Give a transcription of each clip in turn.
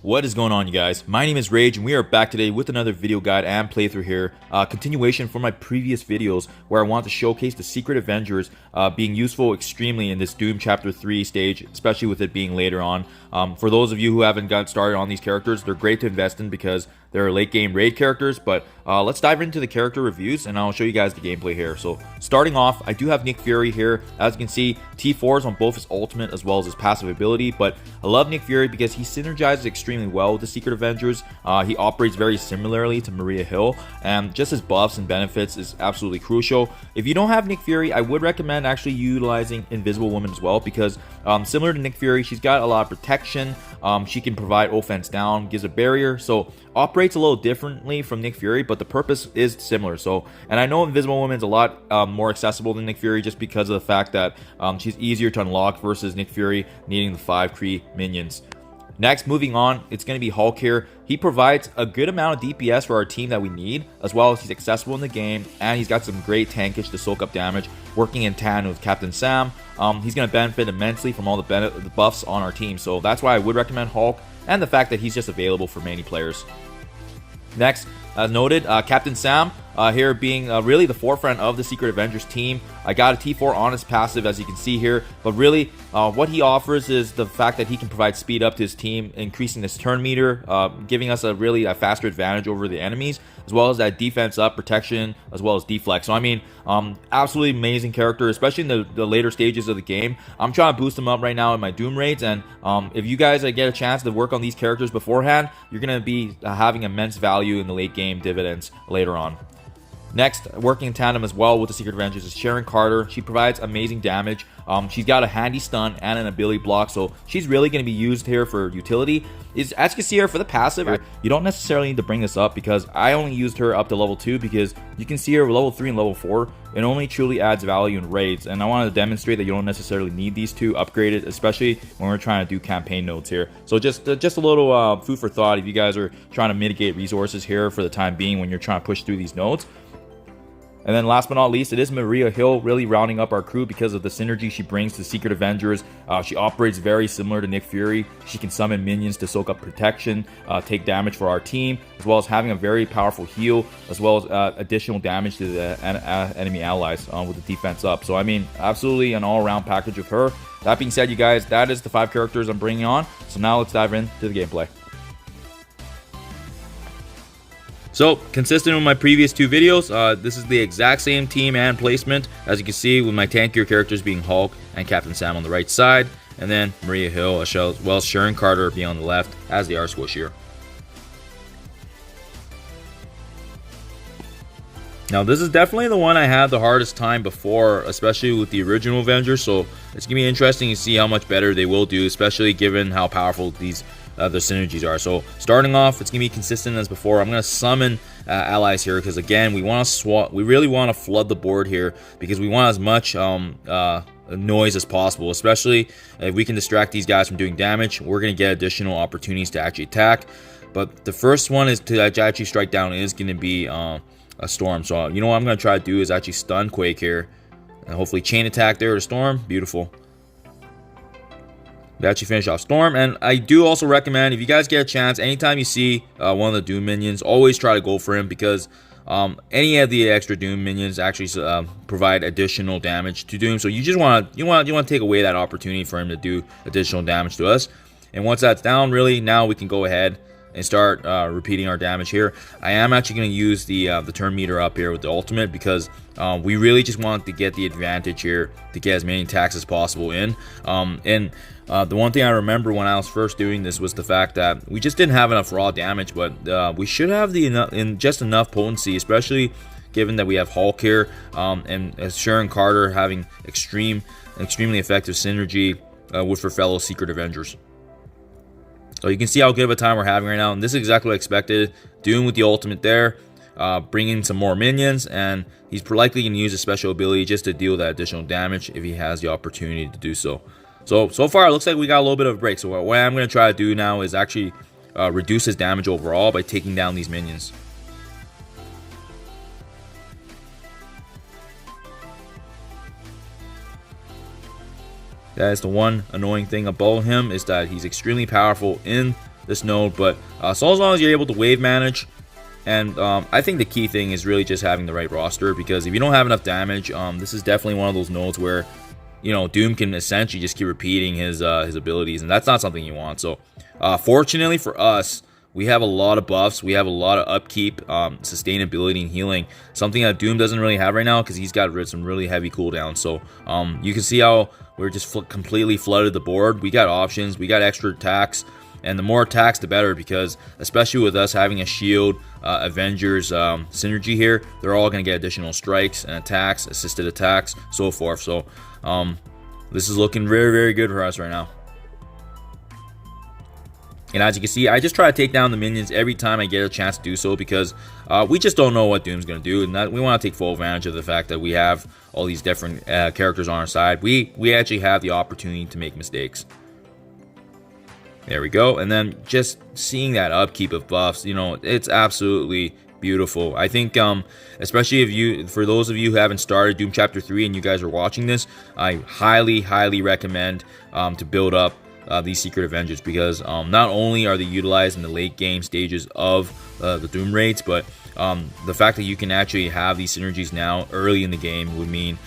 What is going on, you guys? My name is Rage and we are back today with another video guide and playthrough here. Continuation from my previous videos where I want to showcase the Secret Avengers being useful extremely in this Doom Chapter 3 stage, especially with it being later on. For those of you who haven't gotten started on these characters, they're great to invest in because they're late game raid characters, but let's dive into the character reviews and I'll show you guys the gameplay here. So starting off, I do have Nick Fury here. As you can see, T4s on both his ultimate as well as his passive ability, but I love Nick Fury because he synergizes extremely well with the Secret Avengers. He operates very similarly to Maria Hill, and just his buffs and benefits is absolutely crucial. If you don't have Nick Fury, I would recommend actually utilizing Invisible Woman as well because similar to Nick Fury, she's got a lot of protection. She can provide offense down, gives a barrier, so operates a little differently from Nick Fury, but the purpose is similar. So, and I know Invisible Woman is a lot more accessible than Nick Fury just because of the fact that she's easier to unlock versus Nick Fury needing the 5 Kree minions. Next, moving on, it's going to be Hulk here. He provides a good amount of DPS for our team that we need, as well as he's accessible in the game, and he's got some great tankage to soak up damage, working in tandem with Captain Sam. He's going to benefit immensely from all the buffs on our team, so that's why I would recommend Hulk, and the fact that he's just available for many players. Next, as noted, Captain Sam here being really the forefront of the Secret Avengers team. I got a T4 on his passive, as you can see here, but really what he offers is the fact that he can provide speed up to his team, increasing this turn meter, giving us a faster advantage over the enemies, as well as that defense up, protection, as well as deflect. So I mean, absolutely amazing character, especially in the later stages of the game. I'm trying to boost him up right now in my Doom raids, and if you guys get a chance to work on these characters beforehand, you're going to be having immense value in the late game dividends later on. Next, working in tandem as well with the Secret Avengers is Sharon Carter. She provides amazing damage. She's got a handy stun and an ability block, so she's really going to be used here for utility. As you can see here for the passive, you don't necessarily need to bring this up because I only used her up to level 2 because you can see her level 3 and level 4. It only truly adds value in raids, and I wanted to demonstrate that you don't necessarily need these two upgraded, especially when we're trying to do campaign nodes here. So just a little food for thought if you guys are trying to mitigate resources here for the time being when you're trying to push through these nodes. And then last but not least, it is Maria Hill really rounding up our crew because of the synergy she brings to Secret Avengers. She operates very similar to Nick Fury. She can summon minions to soak up protection, take damage for our team, as well as having a very powerful heal, as well as additional damage to the enemy allies with the defense up. So I mean, absolutely an all-around package with her. That being said, you guys, that is the 5 characters I'm bringing on. So now let's dive into the gameplay. So, consistent with my previous 2 videos, this is the exact same team and placement, as you can see, with my tankier characters being Hulk and Captain Sam on the right side, and then Maria Hill, as well as Sharon Carter being on the left, as they are squishier. Now, this is definitely the one I had the hardest time before, especially with the original Avengers, so it's going to be interesting to see how much better they will do, especially given how powerful these the synergies are. So starting off, it's gonna be consistent as before. I'm gonna summon allies here because again, we really want to flood the board here because we want as much noise as possible, especially if we can distract these guys from doing damage. We're gonna get additional opportunities to actually attack, but the first one is to actually strike down is gonna be a Storm. So you know what I'm gonna try to do is actually stun Quake here and hopefully chain attack there to Storm. Beautiful. To actually finish off Storm. And I do also recommend, if you guys get a chance, anytime you see one of the Doom minions, always try to go for him because any of the extra Doom minions actually provide additional damage to Doom. So you just want to take away that opportunity for him to do additional damage to us. And once that's down, really, now we can go ahead and start repeating our damage here. I am actually going to use the turn meter up here with the ultimate because we really just want to get the advantage here to get as many attacks as possible in. The one thing I remember when I was first doing this was the fact that we just didn't have enough raw damage, but we should have just enough potency, especially given that we have Hulk here and Sharon Carter having extremely effective synergy with her fellow Secret Avengers. So you can see how good of a time we're having right now, and this is exactly what I expected. Doom with the ultimate there, bringing some more minions, and he's likely going to use a special ability just to deal that additional damage if he has the opportunity to do so. So far, it looks like we got a little bit of a break. So what I'm going to try to do now is actually reduce his damage overall by taking down these minions. That is the one annoying thing about him, is that he's extremely powerful in this node. But so as long as you're able to wave manage, and I think the key thing is really just having the right roster, because if you don't have enough damage, this is definitely one of those nodes where, you know, Doom can essentially just keep repeating his abilities, and that's not something you want. So fortunately for us, we have a lot of buffs, we have a lot of upkeep, sustainability, and healing, something that Doom doesn't really have right now because he's got some really heavy cooldowns. So you can see how we're just completely flooded the board. We got options, we got extra attacks, and the more attacks the better, because especially with us having a shield Avengers synergy here, they're all going to get additional strikes and attacks, assisted attacks, so forth. So this is looking very, very good for us right now. And as you can see, I just try to take down the minions every time I get a chance to do so, because we just don't know what Doom's going to do, and that we want to take full advantage of the fact that we have all these different characters on our side. We actually have the opportunity to make mistakes. There we go. And then just seeing that upkeep of buffs, you know, it's absolutely beautiful. I think especially for those of you who haven't started Doom Chapter 3 and you guys are watching this, I highly recommend to build up these Secret Avengers, because not only are they utilized in the late game stages of the Doom raids, but the fact that you can actually have these synergies now early in the game would mean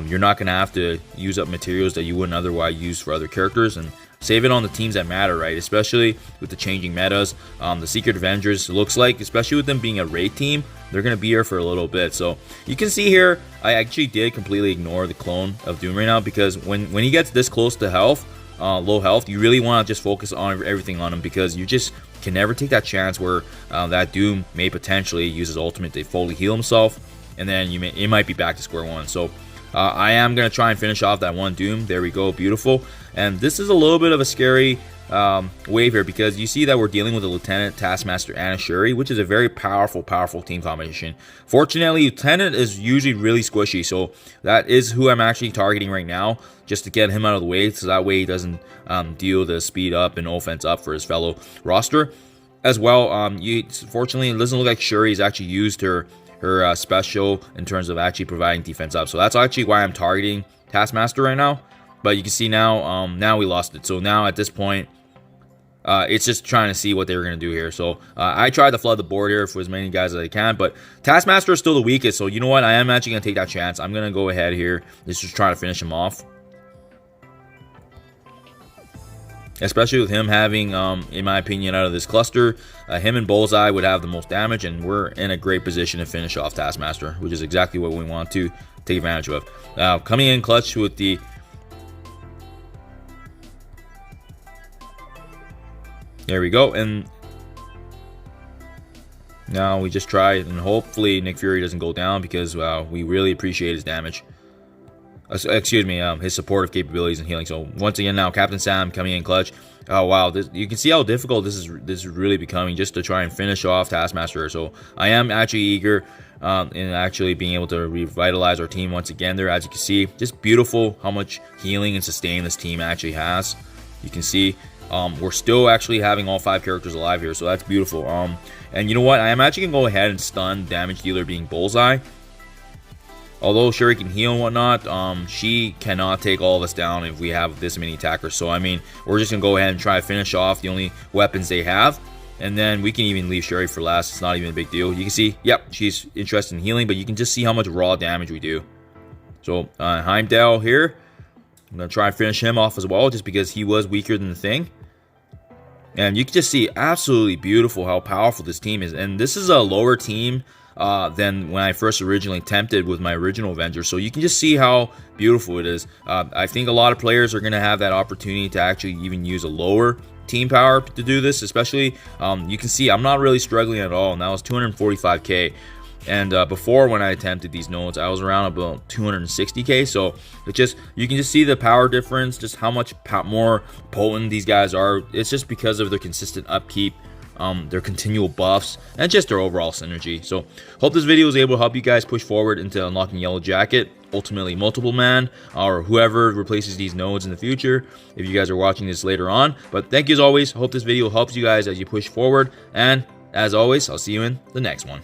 you're not going to have to use up materials that you wouldn't otherwise use for other characters, and save it on the teams that matter, right? Especially with the changing metas. The Secret Avengers, looks like, especially with them being a raid team, they're going to be here for a little bit. So you can see here, I actually did completely ignore the clone of Doom right now, because when he gets this close to health, low health, you really want to just focus on everything on him, because you just can never take that chance where that Doom may potentially use his ultimate to fully heal himself, and then it might be back to square one. So I am going to try and finish off that one Doom. There we go, beautiful. And this is a little bit of a scary wave here, because you see that we're dealing with a Lieutenant, Taskmaster, and a Shuri, which is a very powerful team combination. Fortunately, Lieutenant is usually really squishy, so that is who I'm actually targeting right now, just to get him out of the way, so that way he doesn't deal the speed up and offense up for his fellow roster. As well, fortunately, it doesn't look like Shuri's actually used her special in terms of actually providing defense up, so that's actually why I'm targeting Taskmaster right now. But you can see now, now we lost it. So now at this point, it's just trying to see what they were going to do here. So I tried to flood the board here for as many guys as I can, but Taskmaster is still the weakest. So you know what? I am actually going to take that chance. I'm going to go ahead here. Let's just try to finish him off. Especially with him having, in my opinion, out of this cluster, him and Bullseye would have the most damage, and we're in a great position to finish off Taskmaster, which is exactly what we want to take advantage of. Coming in clutch with the... There we go, and now we just try, and hopefully Nick Fury doesn't go down, because we really appreciate his damage. Excuse me, his supportive capabilities and healing. So once again now, Captain Sam coming in clutch. Oh wow, you can see how difficult this is really becoming, just to try and finish off Taskmaster. So I am actually eager in actually being able to revitalize our team once again there. As you can see, just beautiful how much healing and sustain this team actually has. You can see we're still actually having all 5 characters alive here, so that's beautiful. And you know what? I am actually going to go ahead and stun damage dealer being Bullseye. Although Shuri can heal and whatnot, she cannot take all of us down if we have this many attackers. So, I mean, we're just going to go ahead and try to finish off the only weapons they have. And then we can even leave Shuri for last. It's not even a big deal. You can see, yep, she's interested in healing, but you can just see how much raw damage we do. So, Heimdall here. I'm going to try and finish him off as well, just because he was weaker than the Thing. And you can just see absolutely beautiful how powerful this team is. And this is a lower team than when I first originally attempted with my original Avenger. So you can just see how beautiful it is. I think a lot of players are going to have that opportunity to actually even use a lower team power to do this. Especially, you can see I'm not really struggling at all. And that was 245k. And before, when I attempted these nodes, I was around about 260k. So it just, you can just see the power difference, just how much more potent these guys are. It's just because of their consistent upkeep, their continual buffs, and just their overall synergy. So hope this video was able to help you guys push forward into unlocking Yellow Jacket, ultimately Multiple Man, or whoever replaces these nodes in the future, if you guys are watching this later on. But thank you as always. Hope this video helps you guys as you push forward. And as always, I'll see you in the next one.